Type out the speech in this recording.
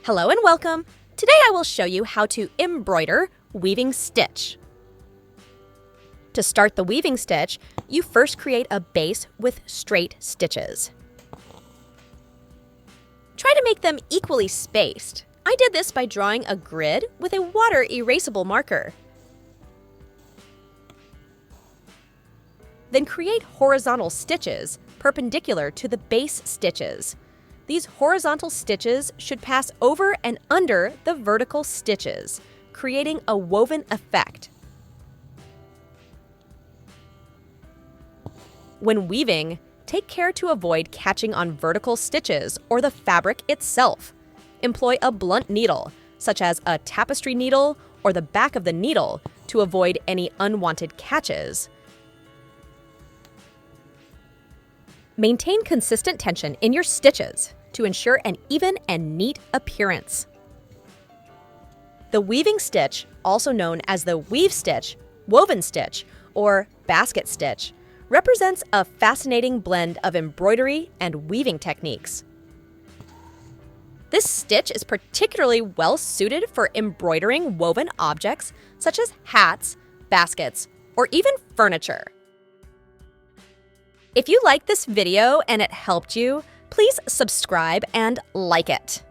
Hello and welcome! Today I will show you how to embroider weaving stitch. To start the weaving stitch, you first create a base with straight stitches. Try to make them equally spaced. I did this by drawing a grid with a water erasable marker. Then create horizontal stitches perpendicular to the base stitches. These horizontal stitches should pass over and under the vertical stitches, creating a woven effect. When weaving, take care to avoid catching on vertical stitches or the fabric itself. Employ a blunt needle, such as a tapestry needle or the back of the needle, to avoid any unwanted catches. Maintain consistent tension in your stitches to ensure an even and neat appearance. The weaving stitch, also known as the weave stitch, woven stitch, or basket stitch, represents a fascinating blend of embroidery and weaving techniques. This stitch is particularly well suited for embroidering woven objects such as hats, baskets, or even furniture. If you liked this video and it helped you, please subscribe and like it.